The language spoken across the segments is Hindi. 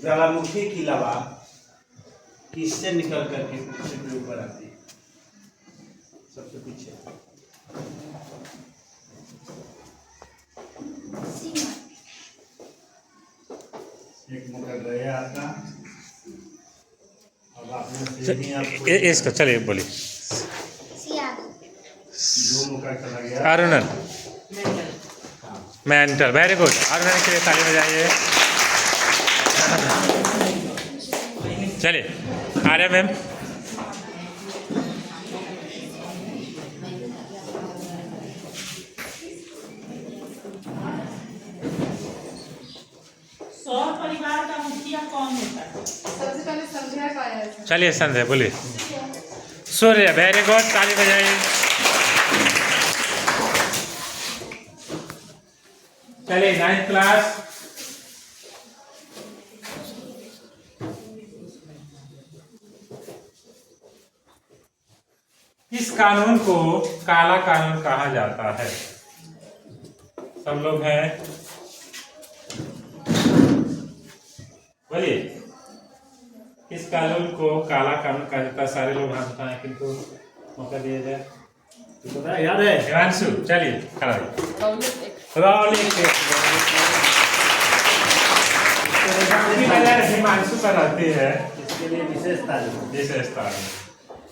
ज्वालामुखी की लावा किससे निकल करके पृथ्वी के ऊपर आती है? सबसे पीछे एक मुका गया आपका। अब आपने इसका चलिए बोलिए। दो मुका चला गया। अरुणन मेंटल, वेरी गुड। अरुणन के लिए ताली बजाइए। चलिए आर्या मैम। सौर परिवार का मुखिया कौन होता है? सबसे पहले संध्या का आया है। चलिए संध्या बोलिए। सूर्य, वेरी गुड, ताली बजाइए। चलिए 9th क्लास। इस कानून को काला कानून कहा जाता है। सब लोग हैं, बोलिए। इस कानून को काला कानून कहा जाता है। सारे लोग हाथ उठाएं, किनको मौका दिया जाए। तो पता है, याद है? हिमांशु चलिए खड़ा रौलिक हिमांशु पर रहती है, इसके लिए विशेषता विशेषता।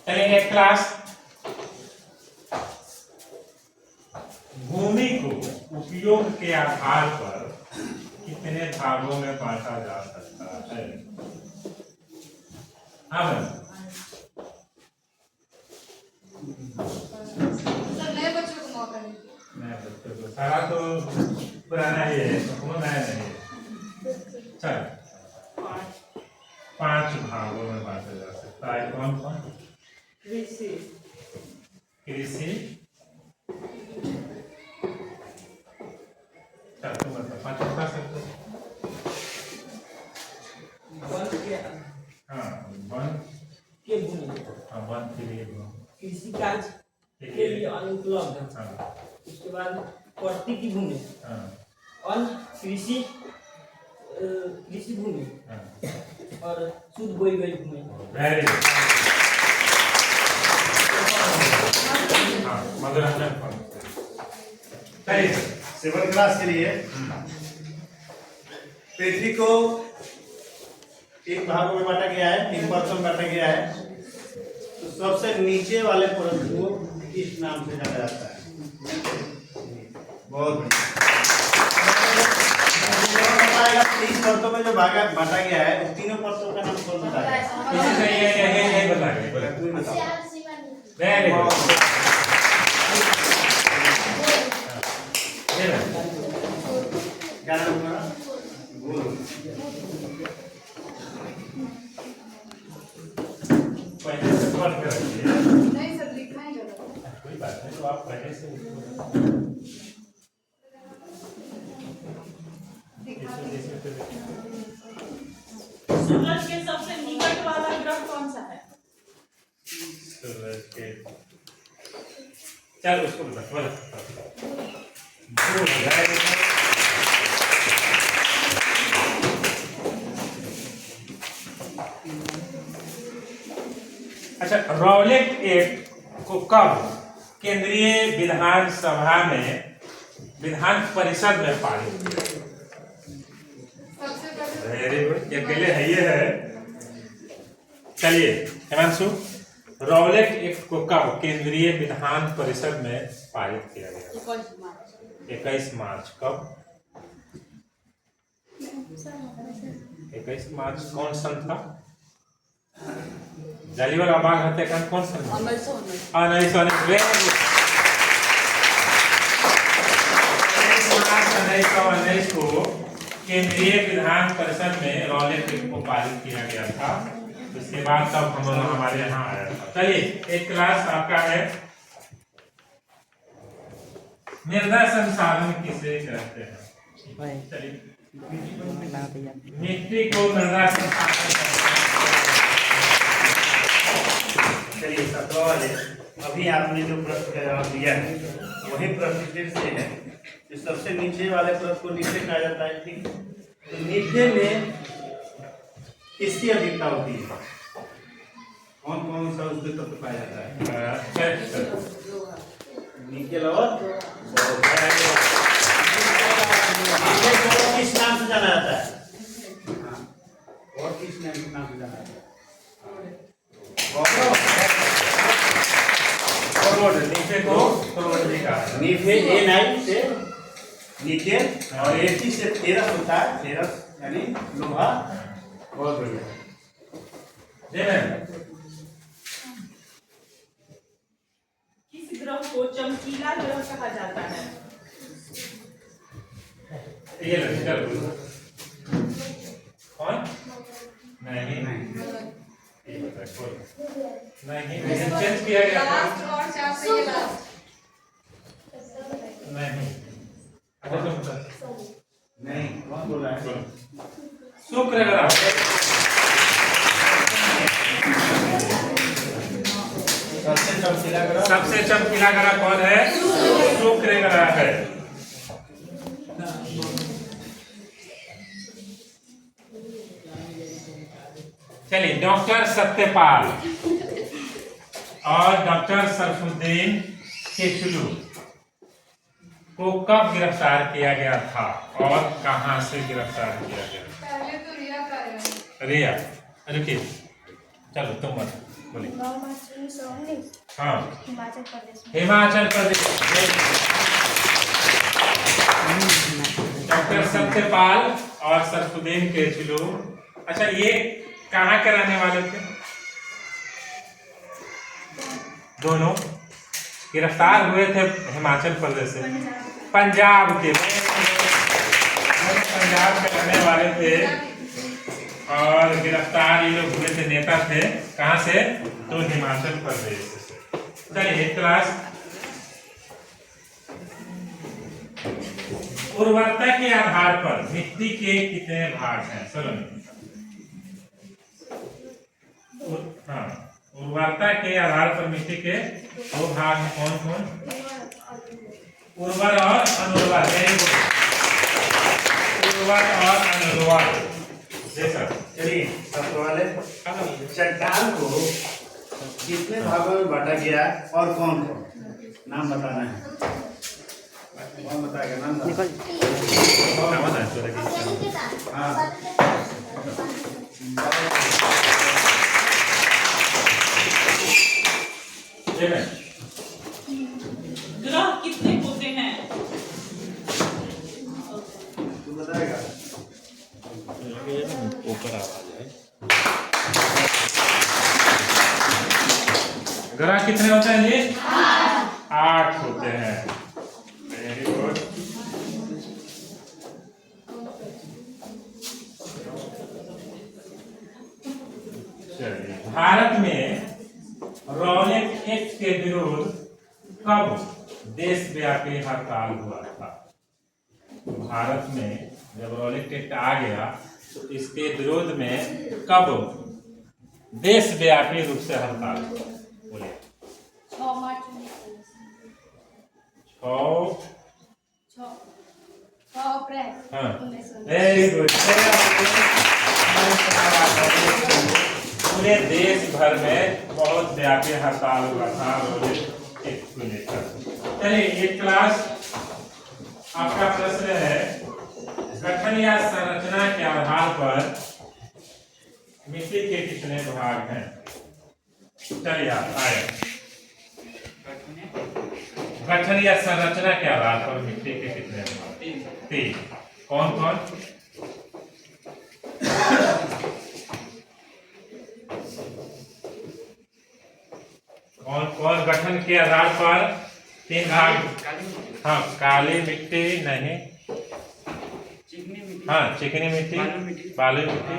चलिए एक क्लास। भूमि को उपयोग के आधार पर कितने भागों में बांटा जा सकता है? हाँ मैम। नए बच्चों को मौका दीजिए। नए बच्चों को, सारा तो पुराना ही है, तो नया नहीं है। चल 5 भागों में बांटा जा सकता है। कौन कौन? कृषि, तुम बताओ 5 बता सकते हो? हाँ, वन के भूमि, हाँ, वन के लिए कृषि कार्य के लिए अनुपलब्ध है। हाँ, उसके बाद प्रति की भूमि, हाँ, अन्य कृषि भूमि हाँ। और शुद्ध बोई गई भूमि। Very good. हाँ, मनोरंजन फल। चलिए 7th क्लास के लिए पृथ्वी को 3 भागों में बांटा गया है, 3 परतों में बांटा गया है। तो सबसे नीचे वाले परत को किस नाम से जाना जाता है? बहुत बढ़िया। 3 परतों में जो भागा बांटा गया है, उन तीनों परतों का नाम कौन सा है? किसी से ये बता दे। तुम बताओ। Very good. क्या नाम तुम्हारा? गुरु। पहले से पढ़ के रखिए। नहीं सर, लिखना ही गलत है। कोई बात नहीं, तो आप पहले से सूरज के सबसे निकट वाला ग्रह कौन सा है? सूरज के, चल उसको बता। अच्छा, रौलिक एक्ट को कब केंद्रीय विधान सभा में, विधान परिषद में पारित किया? सबसे पहले वेरी गुड, ये अकेले है ये है। चलिए हिमांशु, रौलिक एक्ट को कब केंद्रीय विधान परिषद में पारित किया गया? 21 मार्च। कब? 21 मार्च। कौन सन था? जालियांवाला बाग हत्याकांड कौन सन? 1919। 1919 को केंद्रीय विधान परिषद में रौलिक एक्ट को पारित किया गया था। उसके बाद तब हम लोग हमारे यहाँ आया था। चलिए एक क्लास आपका है, मृदा संसाधन किसे कहते हैं? चलिए मिट्टी को मृदा संसाधन कहते हैं। चलिए 17 वाले, अभी आपने जो प्रश्न का जवाब दिया है वही प्रतिष्ठित से है। जो सबसे नीचे वाले परत को नीचे कहा जाता है, ठीक। तो नीचे में किसकी अधिकता होती है? कौन कौन सा उसके तत्व पाया जाता है? निकेल और किस नाम से जाना जाता है? और किस नाम से जाना जाता है? नीचे को फॉरवर्ड भी कहा है। नीचे A9 से निकेल और A30 से फेरस होता है। फेरस यानी लोहा। बहुत बढ़िया। किस ग्रह को चमकीला ग्रह कहा जाता है? ये चल कौन? नहीं नहीं चेंज किया गया था। लास्ट और चार से ये लास्ट। नहीं नहीं, कौन बोला है? शुक्र ग्रह। सबसे चमकीला ग्रह। सबसे चमकीला ग्रह कौन है? शुक्र ग्रह है। चलिए, डॉक्टर सत्यपाल और डॉक्टर सरफुद्दीन केचलू को कब गिरफ्तार किया गया था और कहां से गिरफ्तार किया गया? पहले तो रिया का है। रिया, रुकिए, चलो तुम मत बोलिए। 9 मार्च 1919 हाँ, हिमाचल प्रदेश में। हिमाचल प्रदेश। डॉक्टर सत्यपाल और सरफुद्दीन केचलू, अच्छा ये कहाँ के रहने वाले थे? दोनों गिरफ्तार हुए थे हिमाचल प्रदेश से। पंजाब के, पंजाब के रहने वाले थे और गिरफ्तार ये लोग हुए थे, नेता थे। कहाँ से? तो हिमाचल प्रदेश से। चलिए क्लास, उर्वरता के आधार पर मिट्टी के कितने भाग हैं? चलो हाँ, उर्वरता के आधार पर मिट्टी के 2 भाग हैं। कौन कौन? उर्वर और अनुर्वर। उर्वर और अनुर्वर। जी सर। चलिए, सबसे वाले चट्टान को कितने भागों में बांटा गया और कौन कौन? नाम बताना है। कौन बताएगा? नाम हाँ, ग्रह कितने होते हैं? तू बताएगा। ग्रह कितने होते हैं जी? 8 होते हैं। Very good. चलिए, भारत में रॉलेट एक्ट के विरोध कब देशव्यापी हड़ताल हुआ था? भारत में जब रॉलेट एक्ट आ गया तो इसके विरोध में कब देशव्यापी रूप से हड़ताल हुआ? बोले 6 मार्च 6 अप्रैल हाँ, 1919। Very good. पूरे देश भर में बहुत व्यापी हड़ताल हुआ था रॉलेट एक्ट को लेकर। चलिए, ये क्लास आपका प्रश्न है, गठन या संरचना के आधार पर मिट्टी के कितने भाग हैं? चलिए आप आए। गठन या संरचना के आधार पर मिट्टी के कितने भाग? 3। कौन कौन? कौन कौन गठन के आधार पर 3 भाग? हाँ, काली मिट्टी नहीं, हाँ चिकनी मिट्टी, बालू मिट्टी,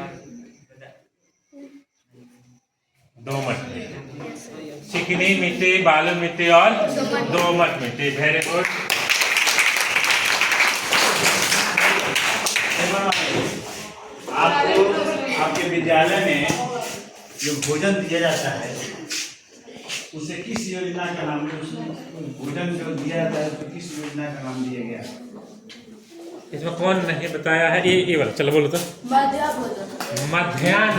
दोमट मिट्टी। चिकनी मिट्टी, बालू मिट्टी और दोमट मिट्टी। Very good. आपको आपके विद्यालय में जो भोजन दिया जाता है उसे किस योजना का नाम उसमें भोजन जो दिया जाता है तो किस योजना का नाम दिया गया? इसमें कौन नहीं बताया है? ये वाला चलो बोलो तो। मध्याह्न भोजन। मध्याह्न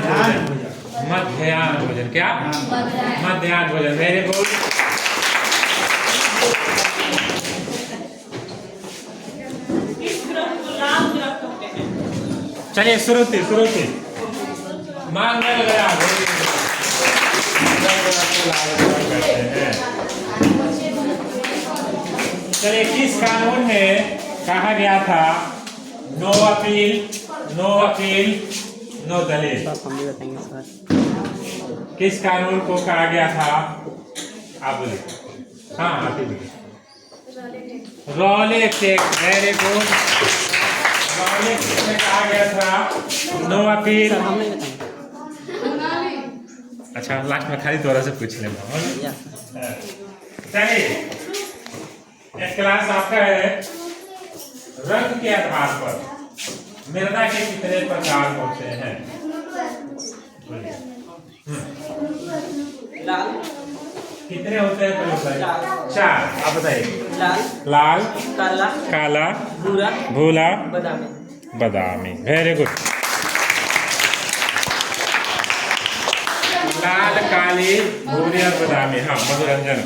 भोजन। मध्याह्न भोजन क्या? मध्याह्न भोजन। Very good. इस ग्रह को लाल ग्रह कहते हैं। चलिए श्रुति श्रुति मंगल ग्रह। मंगल ग्रह को लाल ग्रह कहते हैं। चलिए किस कानून में कहा गया था नो अपील नो दलील? किस कानून को कहा गया था? आप बोलिए। हाँ आप ही बोलिए। Rowlatt act. Very good. Rowlatt act में कहा गया था नो अपील। अच्छा लास्ट में खाली दोबारा से पूछ लेना। चलिए एक क्लास आपका है रंग के आधार पर मृदा के कितने प्रकार होते हैं? लाल कितने होते हैं? पहले बताइए। 4। आप बताइए। लाल काला काला भूरा भूला बादामी। बादामी। Very good. लाल काली भूरी और बादामी। हाँ मनोरंजन।